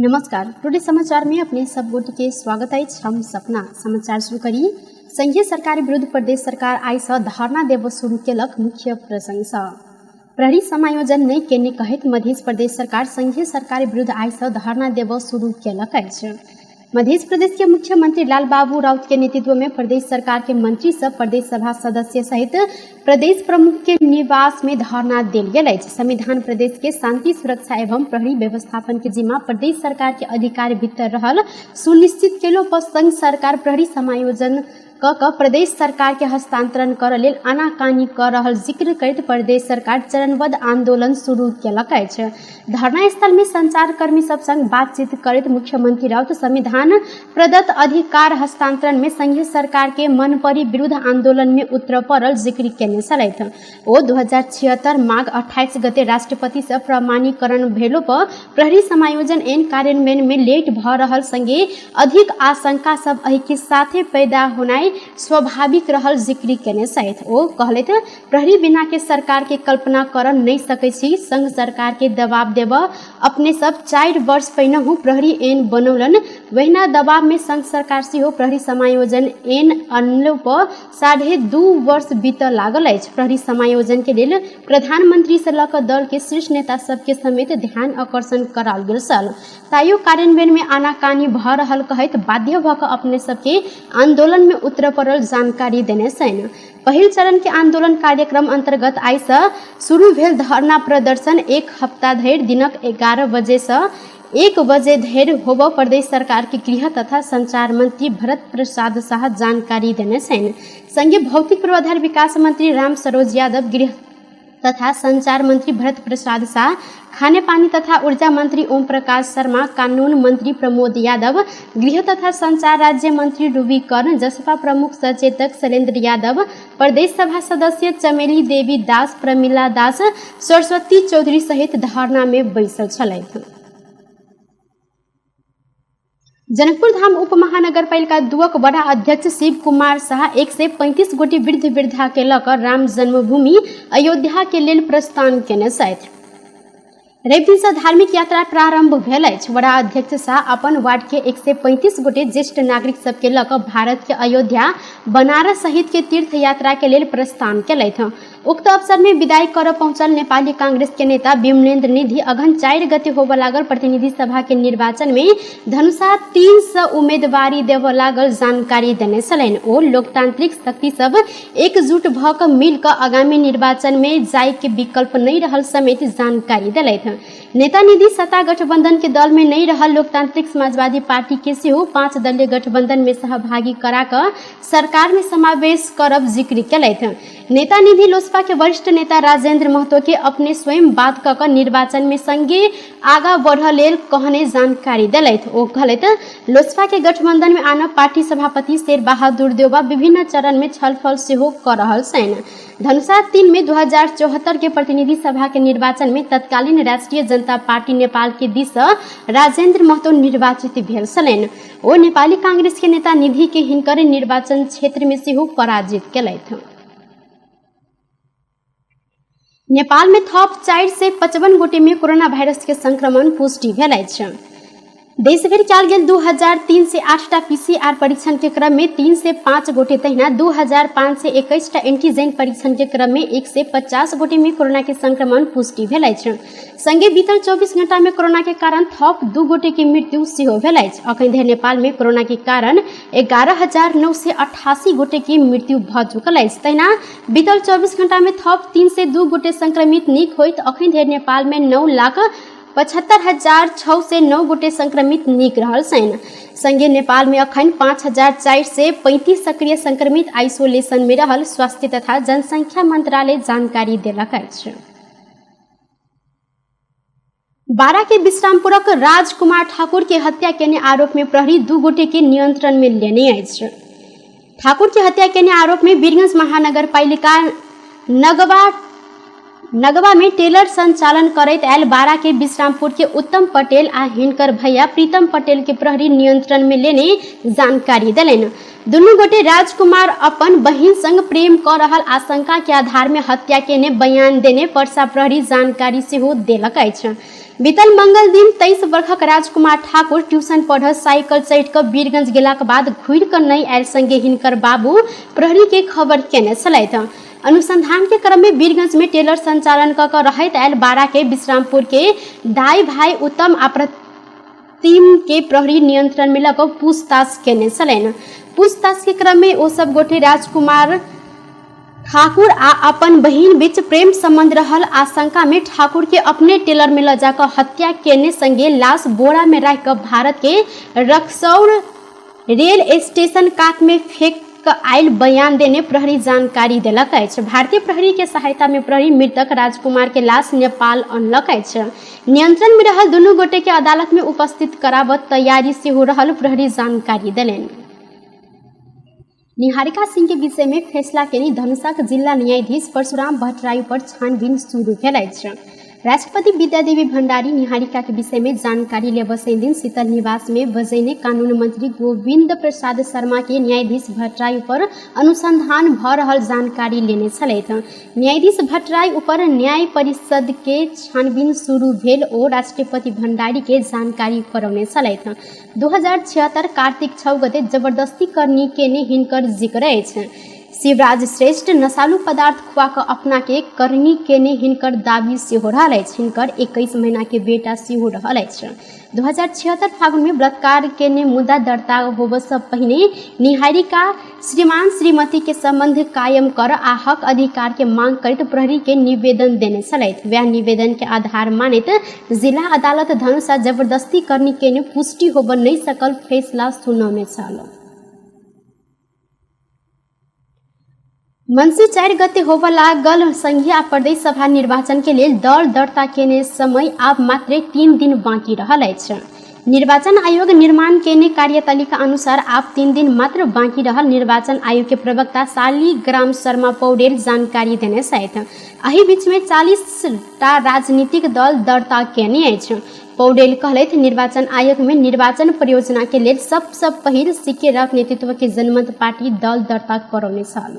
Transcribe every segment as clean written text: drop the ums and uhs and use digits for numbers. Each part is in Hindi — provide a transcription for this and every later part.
नमस्कार, टुडे समाचार में अपने सब गोटे के स्वागत है। हम सपना समाचार शुरू करी। संघीय सरकार विरुद्ध प्रदेश सरकार आई से धरना देव शुरू केलक मुख्य प्रशंसा। प्रहरी समायोजन नहीं केने कहत मध्य प्रदेश सरकार संघीय सरकार विरुद्ध आई से धरना देव शुरू केलक अछि। मध्य प्रदेश के मुख्यमंत्री लालबाबू राउत के नेतृत्व में प्रदेश सरकार के मंत्री सब प्रदेश सभा सदस्य सहित प्रदेश प्रमुख के निवास में धरना देल गेल अछि। संविधान प्रदेश के शांति सुरक्षा एवं प्रहरी व्यवस्थापन के जिम्मा प्रदेश सरकार के अधिकार भीतर रहल सुनिश्चित केलो पर संघ सरकार प्रहरी समायोजन क प्रदेश सरकार के हस्तांतरण कर लेल आनाकानी कर रहल जिक्र करते प्रदेश सरकार चरणबद्ध आंदोलन शुरू केलक अछि। धरना स्थल में संचार कर्मी सब संग बातचीत करते मुख्यमंत्री राउत संविधान प्रदत्त अधिकार हस्तांतरण में संघीय सरकार के मन परी विरुद्ध आंदोलन में उतर पड़ल जिक्र केने छलथि। ओ 2076 माघ 28 गते राष्ट्रपति से प्रमाणीकरण भेलो पर प्रहरी समायोजन एन कार्यान्वयन में लेट भ रहल संगे अधिक आशंका सब एहि के साथे पैदा होनाय स्वाभाविक रहल जिक्र केने छथि। ओ कहलथि प्रहरी बिना के सरकार के कल्पना कर नहीं सकै छी। संघ सरकार के दबाव देव अपने सब 4 वर्ष पहिनहु प्रहरी एन बनौलन, वहिना दबाव में संघ सरकार से हो प्रहरी समायोजन एन अनलो पर 2.5 वर्ष बीत लागल अछि। प्रहरी समायोजन के लेल प्रधानमंत्री से लक दल के शीर्ष नेता सबके समेत ध्यान आकर्षण कराल गेल छल। तायो कार्यान्वयन में आनाकानी भ रहल कहत बाध्य भ क अपने सबके आंदोलन में उतर पड़ल जानकारी देने छन्। पहिल चरण के आंदोलन कार्यक्रम अंतर्गत आई से शुरू भेल धरना प्रदर्शन 1 हफ्ता धरि दिनक 11 बजे से 1 बजे धरि होब प्रदेश सरकार के गृह तथा संचार मंत्री भरत प्रसाद शाह जानकारी देने छन्। संगे भौतिक पूर्वाधार विकास मंत्री राम सरोज यादव, गृह तथा संचार मंत्री भरत प्रसाद शाह, खाने पानी तथा ऊर्जा मंत्री ओम प्रकाश शर्मा, कानून मंत्री प्रमोद यादव, गृह तथा संचार राज्य मंत्री रूबी कर्ण, जसपा प्रमुख सचेतक शैलेंद्र यादव, प्रदेश सभा सदस्य चमेली देवी दास, प्रमिला दास, सरस्वती चौधरी सहित धरना में बैसल छलथि। जनकपुर धाम उप महानगर पालिका 2 के बड़ा अध्यक्ष शिव कुमार शाह 135 गोटी वृद्ध वृद्धा के लक राम जन्मभूमि अयोध्या के लेल प्रस्थान केने छथि। रवि दिन से धार्मिक यात्रा प्रारंभ भेल अछि। बड़ा अध्यक्ष शाह अपन वार्ड के 135 गोटे ज्येष्ठ नागरिक सबके लक भारत के अयोध्या, बनारस सहित के तीर्थ यात्रा के लेल प्रस्थान केलथि। उक्त अवसर में विदाई कर पहुंचल नेपाली कांग्रेस के नेता विमलेन्द्र निधि अघन 4 गते होब लागल प्रतिनिधि सभा के निर्वाचन में धनुषा 3 से उम्मीदवारी देव लागल जानकारी देने छलनि। ओ लोकतांत्रिक शक्ति सब एकजुट भ क मिल क आगामी निर्वाचन में जाय के विकल्प नहीं रहल समेत जानकारी देलथि। नेता निधि सत्ता गठबंधन के दल में नहीं रहल लोकतांत्रिक समाजवादी पार्टी के सेहो 5 दलीय गठबंधन में सहभागी करा क सरकार में समावेश करब जिक्र केलथि। नेता निधि लोजपा के वरिष्ठ नेता राजेंद्र महतो के अपने स्वयं बात क निर्वाचन में संगे आगा बढ़ लेल कहने जानकारी देलथि। ओ कहलथि लोजपा के गठबंधन में आना पार्टी सभापति शेर बहादुर देउबा विभिन्न चरण में छलफल सेहो कर रहल छन्। धनुषा 3 में 2074 के प्रतिनिधि सभा के निर्वाचन में तत्कालीन राष्ट्रीय जनता पार्टी नेपाल के दिस राजेंद्र महतो निर्वाचित भेल छलनि। ओ नेपाली कांग्रेस के नेता निधि के हिनकर निर्वाचन क्षेत्र में सेहो पराजित केलथि। नेपाल में थप 4 से 55 गोटे में कोरोना वायरस के संक्रमण पुष्टि भेल अछि। देश भर कयल गेल 2003 से 8टा पीसीआर परीक्षण के क्रम में 3 से 5 गोटे तहिना 2005 से 21टा एंटीजन परीक्षण के क्रम में 1 से 50 गोटे में कोरोना के संक्रमण पुष्टि भेल अछि। संगे बीतल 24 घंटा में कोरोना के कारण थप 2 गोटे की मृत्यु सेहो भेल अछि। अखन धरि नेपाल में कोरोना के कारण 11,988 गोटे की मृत्यु भ चुकल अछि। तहिना बीतल 24 घंटा में थप 3 से 2 गोटे संक्रमित नीक होइत अखन धरि नेपाल में 9,75,006 से 9 गोटे संक्रमित नीक रहल छन्। संगे नेपाल में अखन 5,435 सक्रिय संक्रमित आइसोलेशन में रहल स्वास्थ्य तथा जनसंख्या मंत्रालय जानकारी देलक अछि। बारा के विश्रामपुरक राजकुमार ठाकुर के हत्या केने आरोप में प्रहरी 2 गोटे के नियंत्रण में लेने अछि। ठाकुर के हत्या केने आरोप में वीरगंज महानगर पालिका नगवा में टेलर संचालन करैत आयल बारा के विश्रामपुर के उत्तम पटेल आ हिनकर भैया प्रीतम पटेल के प्रहरी नियंत्रण में लेने जानकारी देलनि। दुनू गोटे राजकुमार अपन बहिन संग प्रेम कर रहल आशंका के आधार में हत्या केने बयान देने परसा प्रहरी जानकारी सेहो देलक अछि। बीतल मंगल दिन 23 वर्षक राजकुमार ठाकुर ट्यूशन पढ़ साइकिल चढ़ कर वीरगंज गेलाक बाद घुर कर नहीं आयल संगे हिनकर बाबू प्रहरी के खबर केने छलैथ। अनुसंधान के क्रम में वीरगंज में टेलर संचालन कर रहत आयल बारा के विश्रामपुर के दाई भाई उत्तम टीम के प्रहरी नियंत्रण में लग पूछताछ केने छलैन। पूछताछ के क्रम में ओ सब गोटे राजकुमार ठाकुर आ अपन बहिन बीच प्रेम संबंध रहल आशंका में ठाकुर के अपने टेलर में ले जाकर हत्या केने संगे लाश बोरा में रख कर भारत के रक्सौल रेल स्टेशन कात में फेंक आयल बयान देने प्रहरी जानकारी दिलक अछि। भारतीय प्रहरी के सहायता में प्रहरी मृतक राजकुमार के लाश नेपाल अनलक अछि। नियंत्रण में रहल दुनू गोटे के अदालत में उपस्थित कराबत तैयारी से हो रहल प्रहरी जानकारी दिलेन। निहारिका सिंह के विषय में फैसला केने धनुषक जिला न्यायाधीश परशुराम भट्टराई पर छानबीन शुरू भेल अछि। राष्ट्रपति विद्यादेवी भंडारी निहारिका के विषय में जानकारी लेबसै दिन शीतल निवास में बजैने कानून मंत्री गोविंद प्रसाद शर्मा के न्यायाधीश भट्टराई पर अनुसंधान भ रहल जानकारी लेने छलैथ। न्यायाधीश भट्टराई ऊपर न्याय परिषद के छानबीन शुरू भेल ओ राष्ट्रपति भंडारी के जानकारी करौने छलैथ। 2076 कार्तिक 6 गते जबरदस्ती करनी केने हिनकर जिक्र अछि। शिवराज श्रेष्ठ नशालु पदार्थ खुआ कर अपना के करनी केने हिनकर दावी से हो रहा है। हिनकर 21 महीना के बेटा से हो रहा है। 2076 फागुन में बलात्कार केने मुद्दा दर्ता होब से पहले निहारिका श्रीमान श्रीमती के संबंध कायम कर आ हक अधिकार के मांग करते प्रहरी के निवेदन देने छलैथ। वह निवेदन के आधार मानित जिला अदालत धनुषा जबरदस्ती करनी केने पुष्टि होब नहीं सकल फैसला सुनौने छल। मंसी 4 गते होबे लागल संघीय आ प्रदेश सभा निर्वाचन के लिए दल दर्ता केने समय आब मात्र 3 दिन बाकी रहल अछि। निर्वाचन आयोग निर्माण केने कार्यतालिका अनुसार आब 3 दिन मात्र बाकी रहल निर्वाचन आयोग के प्रवक्ता शालिग्राम शर्मा पौडेल जानकारी देने छथि। एहि बीच में 40टा राजनीतिक दल दर्ता केने अछि। पौडेल कहलथि निर्वाचन आयोग में निर्वाचन परियोजना के लिए सबसे पहिल सीके राउत नेतृत्व के जनमत पार्टी दल दर्ता करौने छल।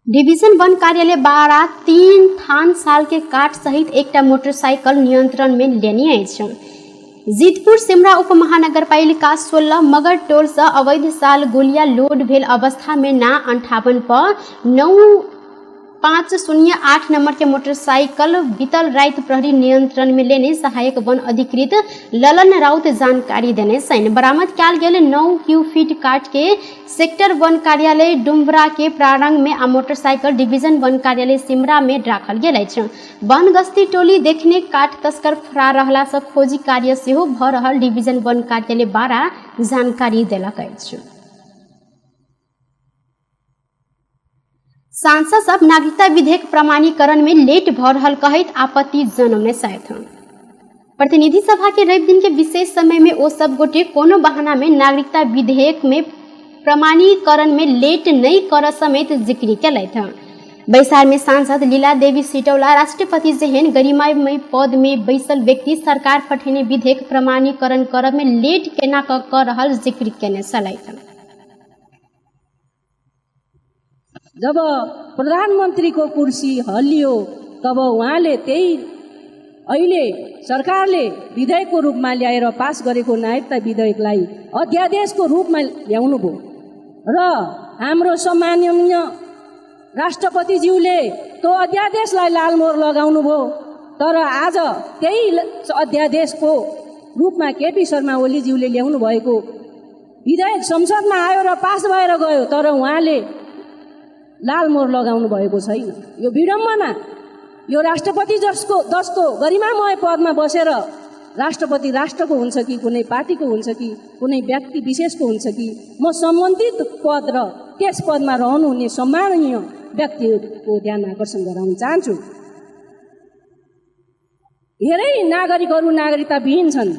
डिवीजन 1 कार्यालय बारा 3 थान साल के काट सहित एकटा मोटरसाइकिल नियंत्रण में लेने अछि। जीतपुर सिमरा उप महानगरपालिका 16 मगर टोल से अवैध साल गोलियां लोड भेल अवस्था में ना 58 पर 9508 नंबर के मोटरसाइकिल बीतल रात प्रहरी नियंत्रण में लेने सहायक वन अधिकृत ललन राउत जानकारी देने छन्। बरामद कयल गेल 9 क्यू फीट काट के सेक्टर 1 कार्यालय डुमरा के प्रारंभ में आ मोटरसाइकिल डिवीजन 1 कार्यालय सिमरा में राखल गेल अछि। वन गश्ती टोली देखने काट तस्कर फरार रहला से खोजी कार्य सेहो भ रहल डिवीजन 1 कार्यालय बारा जानकारी देलक अछि। सांसद सब नागरिकता विधेयक प्रमाणीकरण में लेट भ रहल कहैत आपत्ति जनौने छथि। प्रतिनिधि सभा के रवि दिन के विशेष समय में ओ सब गोटे कोनो बहाना में नागरिकता विधेयक में प्रमाणीकरण में लेट नहीं कर समेत जिक्र केलथि। बैसार में सांसद लीला देवी सिटौला राष्ट्रपति जेहन गरिमामय पद में बैसल व्यक्ति सरकार पठेने विधेयक प्रमाणीकरण करब में लेट केना कर रहल जिक्र केने छलथि। जब प्रधानमंत्री को कुर्सी हल्लियो तब उहाँले त्यही अहिले सरकारले विधेयकको रूपमा ल्याएर पास गरेको नागरिकता विधेयकलाई अध्यादेशको रूपमा ल्याउनु भयो र हाम्रो सम्माननीय राष्ट्रपतिज्यूले त्यो अध्यादेशलाई लालमोहर लगाउनु भयो। तर आज त्यही अध्यादेशको रूपमा केपी शर्मा ओलीज्यूले ल्याउनु भएको विधेयक संसदमा आयो र पास भएर गयो, तर उहाँले लालमोहर लगाउनु भएको छैन। यो विडम्बना। यो राष्ट्रपति जस्तो गरिमामय पदमा बसेर राष्ट्रपति राष्ट्रको हुन्छ कि कुनै पार्टीको हुन्छ कि कुनै व्यक्ति विशेषको हुन्छ कि म सम्बन्धित पद र त्यस पदमा रहनुहुने सम्माननीय व्यक्तिको ध्यान आकर्षण गराउन चाहन्छु। धेरै नागरिकहरू नागरिकता विहीन छन्।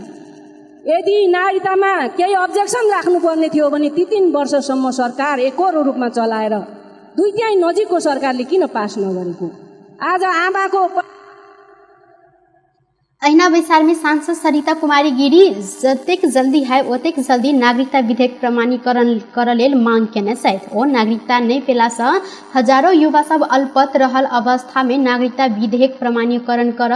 यदि नागरिकतामा केही अब्जेक्सन राख्नुपर्ने थियो भने ती 3 वर्षसम्म सरकार एकहोरो रूपमा चलाएर 2/3 नजिकको सरकारले किन पास नगरेको? आज आमाको अहिना बैसार में सांसद सरिता कुमारी गिरी जतेक जल्दी है ओतेक जल्दी नागरिकता विधेयक प्रमाणीकरण कर लेल मांग केने छथि। ओ नागरिकता नहीं पेला से हजारों युवा सब अल्पत रहल अवस्था में नागरिकता विधेयक प्रमाणीकरण कर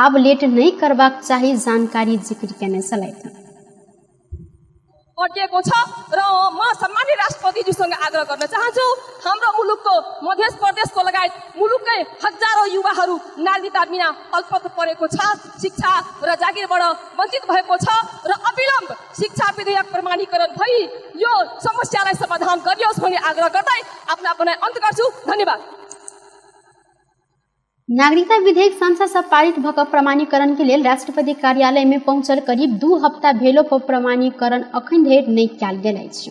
आब लेट नहीं करबाक चाही जानकारी जिक्र केने छलथि। अड्किएको छ र म सम्माननीय राष्ट्रपतिज्यूसँग आग्रह गर्न चाहन्छु, हाम्रो मुलुकको मध्य प्रदेशको लगायत मुलुककै हजारौं युवाहरू नागरिकता बिना अल्पत परेको छ, शिक्षा र जागिरबाट वञ्चित भएको छ र अविलम्ब शिक्षा विधेयक प्रमाणीकरण भई यो समस्यालाई समाधान गरियोस् भन्ने आग्रह गर्दै आफ्नो अपनाइ अन्त गर्छु। धन्यवाद। नागरिकता विधेयक संसद से पारित भक प्रमाणीकरण के लिए राष्ट्रपति कार्यालय में पहुंचल करीब 2 हफ्ता भेलो पर प्रमाणीकरण अखन धरि नहीं कयल गेल अछि।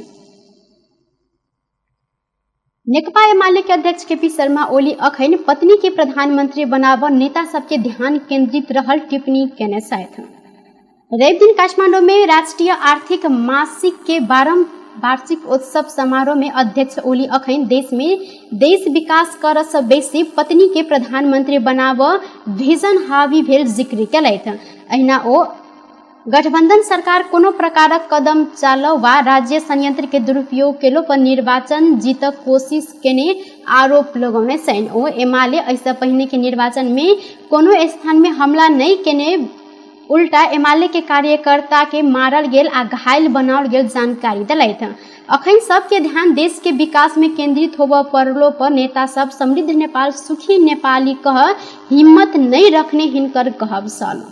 नेकपा एमाले के अध्यक्ष केपी शर्मा ओली अखन पत्नी के प्रधानमंत्री बनाब नेता सबके ध्यान केंद्रित रहल टिप्पणी केने छथि। रवि दिन काठमांडू में राष्ट्रीय आर्थिक मासिक के 12 वार्षिक उत्सव समारोह में अध्यक्ष ओली अखन देश विकास कर से बेसी पत्नी के प्रधानमंत्री बनाब विजन हावी भेल जिक्र केलथि। अहिना ओ गठबंधन सरकार कोनो प्रकारक कदम चालौ वा राज्य संयंत्र के दुरुपयोग केलो पर निर्वाचन जीतक कोशिश केने आरोप लगौने छन्। ओ एमाले ऐसा पहिने के निर्वाचन में कोनो स्थान में हमला नहीं केने उल्टा एमाले के कार्यकर्ता के मारल गेल आ घायल बनाओल गेल जानकारी दिलथि। अखन सबके ध्यान देश के विकास में केंद्रित होब पड़लो पर नेता सब समृद्ध नेपाल सुखी नेपाली कह हिम्मत नहीं रखने हिनकर कहब सल।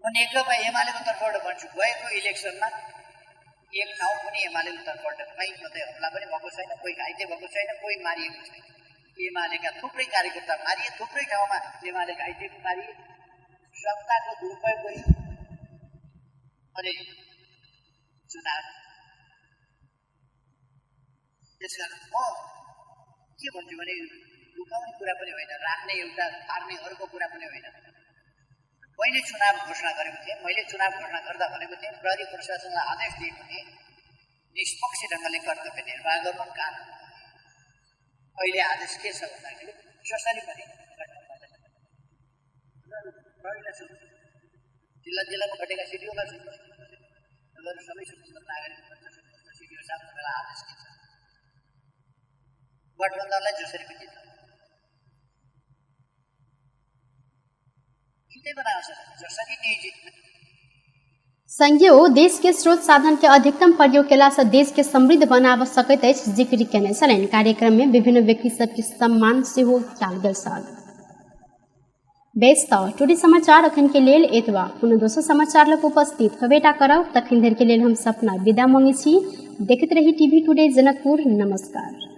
नेकपा एमालेको तर्फबाट भन्छु, गएको इलेक्सनमा एक ठाउँ पनि एमालेको तर्फबाट कहीँ कतै हमला पनि भएको छैन, कोही घाइते भएको छैन, कोही मारिएको छैन। एमालेका थुप्रै कार्यकर्ता मारिए, थुप्रै ठाउँमा एमाले घाइते मारिए, सत्ताको दुरुपयोग गरियो। अनि चुनाव त्यसकारण म के भन्छु भने लुकाउने कुरा पनि होइन, राख्ने एउटा पार्ने अर्को कुरा पनि होइन। मैले चुनाव घोषणा गरेको थिएँ, मैले चुनाव घोषणा गर्दा भनेको थिएँ प्रहरी प्रशासनलाई आदेश दिएको थिएँ निष्पक्ष ढङ्गले कर्तव्य निर्वाह गर्नु कानुन। अहिले आदेश के छ भन्दाखेरि जसरी पनि जिल्ला जिल्लामा घटेका सिडिओमा सबै स्वतन्त्र नागरिक सिडिओ साहब तपाईँलाई आदेश के छ, गठबन्धनलाई जसरी पनि संघीय देश के स्रोत साधन के अधिकतम प्रयोग केला से देश के समृद्ध बनाब सकैत अछि जिक्र केने छलनि। कार्यक्रम में विभिन्न व्यक्ति सबके सम्मान सेहो कयल गेल छल। बेस टुडे समाचार अखन के लेल एतबा, पुनः दोसर समाचार लग उपस्थित होबेटा करब। तखन धरि के लेल हम सपना विदा मांगे छी। देखते रही टीवी टुडे जनकपुर। नमस्कार।